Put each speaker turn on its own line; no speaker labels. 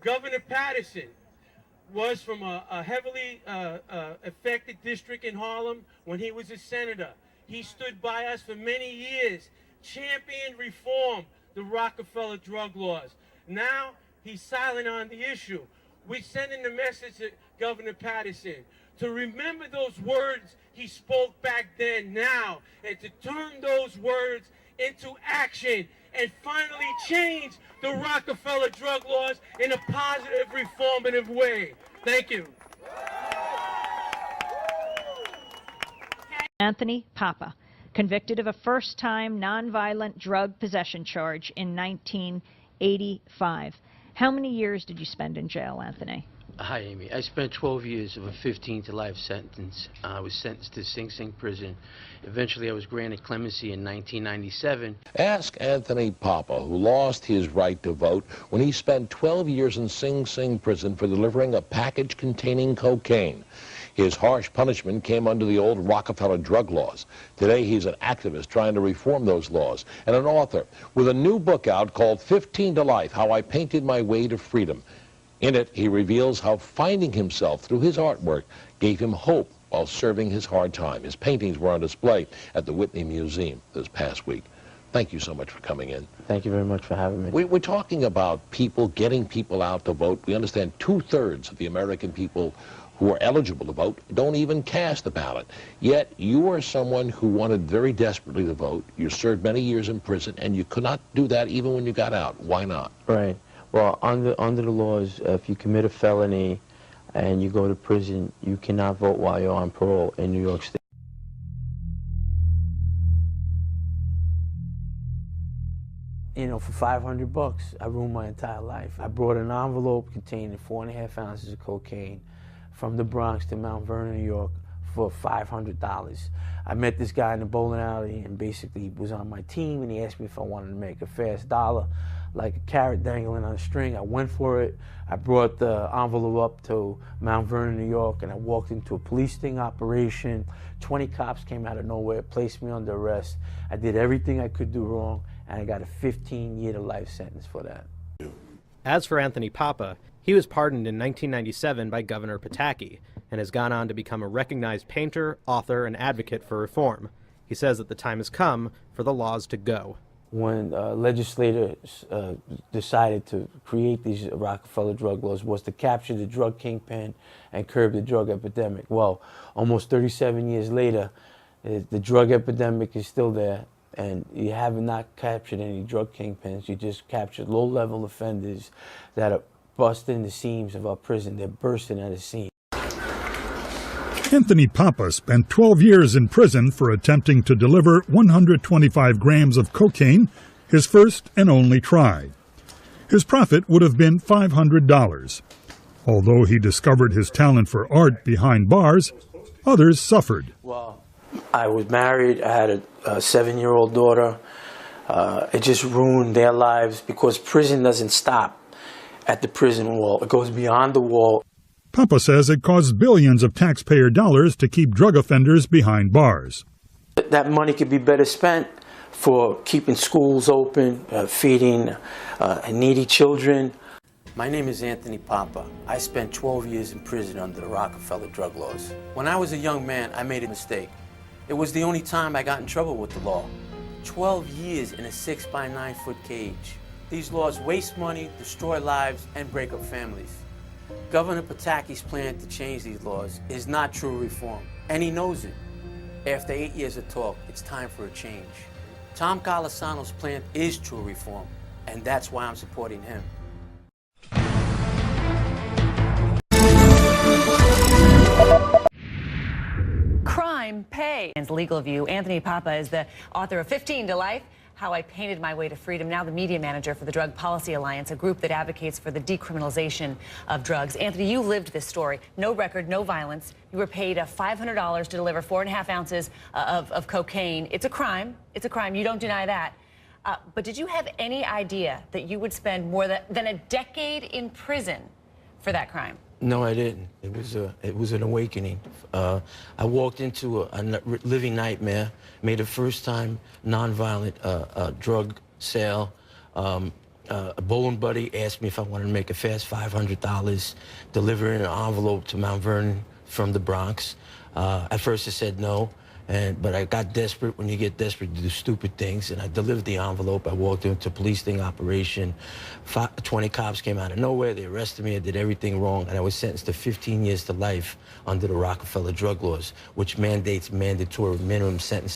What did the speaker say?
Governor Patterson was from a heavily affected district in Harlem when he was a senator. He stood by us for many years, championed reform, the Rockefeller drug laws. Now he's silent on the issue. We're sending the message to Governor Patterson to remember those words he spoke back then now, and to turn those words into action and finally change the Rockefeller drug laws in a positive, reformative way. Thank you.
Anthony Papa, convicted of a first-time nonviolent drug possession charge in 1985. How many years did you spend in jail, Anthony?
Hi, Amy. I spent 12 years of a 15 to life sentence. I was sentenced to Sing Sing prison. Eventually, I was granted clemency in 1997.
Ask Anthony Papa, who lost his right to vote when he spent 12 years in Sing Sing prison for delivering a package containing cocaine. His harsh punishment came under the old Rockefeller drug laws. Today, he's an activist trying to reform those laws and an author with a new book out called 15 to Life, How I Painted My Way to Freedom. In it, he reveals how finding himself through his artwork gave him hope while serving his hard time. His paintings were on display at the Whitney Museum this past week. Thank you so much for coming in.
Thank you very much for having me.
We're talking about people, getting people out to vote. We understand 2/3 of the American people who are eligible to vote don't even cast a ballot. Yet you are someone who wanted very desperately to vote. You served many years in prison, and you could not do that even when you got out. Why not?
Right. Well, under the laws, if you commit a felony and you go to prison, you cannot vote while you're on parole in New York State. You know, for $500, I ruined my entire life. I brought an envelope containing 4.5 ounces of cocaine from the Bronx to Mount Vernon, New York, for $500. I met this guy in the bowling alley and basically was on my team, and he asked me if I wanted to make a fast dollar, like a carrot dangling on a string. I went for it. I brought the envelope up to Mount Vernon, New York, and I walked into a police sting operation. 20 cops came out of nowhere, placed me under arrest. I did everything I could do wrong, and I got a 15-year-to-life sentence for that.
As for Anthony Papa, he was pardoned in 1997 by Governor Pataki and has gone on to become a recognized painter, author, and advocate for reform. He says that the time has come for the laws to go.
When legislators decided to create these Rockefeller drug laws was to capture the drug kingpin and curb the drug epidemic. Well, almost 37 years later, the drug epidemic is still there, and you have not captured any drug kingpins. You just captured low-level offenders that are busting the seams of our prison. They're bursting at the seams.
Anthony Papa spent 12 years in prison for attempting to deliver 125 grams of cocaine, his first and only try. His profit would have been $500. Although he discovered his talent for art behind bars, others suffered.
Well, I was married. I had a 7-year-old daughter. It just ruined their lives because prison doesn't stop at the prison wall. It goes beyond the wall.
Papa says it costs billions of taxpayer dollars to keep drug offenders behind bars.
That money could be better spent for keeping schools open, feeding needy children. My name is Anthony Papa. I spent 12 years in prison under the Rockefeller drug laws. When I was a young man, I made a mistake. It was the only time I got in trouble with the law. 12 years in a 6 by 9 foot cage. These laws waste money, destroy lives, and break up families. Governor Pataki's plan to change these laws is not true reform, and he knows it. After 8 years of talk, it's time for a change. Tom Golisano's plan is true reform, and that's why I'm supporting him.
Crime pay. And legal view, Anthony Papa is the author of 15 to Life, How I Painted My Way to Freedom, now the media manager for the Drug Policy Alliance, a group that advocates for the decriminalization of drugs. Anthony, you lived this story. No record, no violence. You were paid $500 to deliver 4.5 ounces of cocaine. It's a crime. It's a crime. You don't deny that. But did you have any idea that you would spend more than a decade in prison for that crime?
No, I didn't. It was an awakening. I walked into a living nightmare, made a first-time nonviolent drug sale, a bowling buddy asked me if I wanted to make a fast $500 delivering an envelope to Mount Vernon from the Bronx. At first I said no, but I got desperate when you get desperate to do stupid things, and I delivered the envelope. I walked into a police sting operation. 20 cops came out of nowhere. They arrested me. I did everything wrong, and I was sentenced to 15 years to life under the Rockefeller drug laws, which mandates mandatory minimum sentence.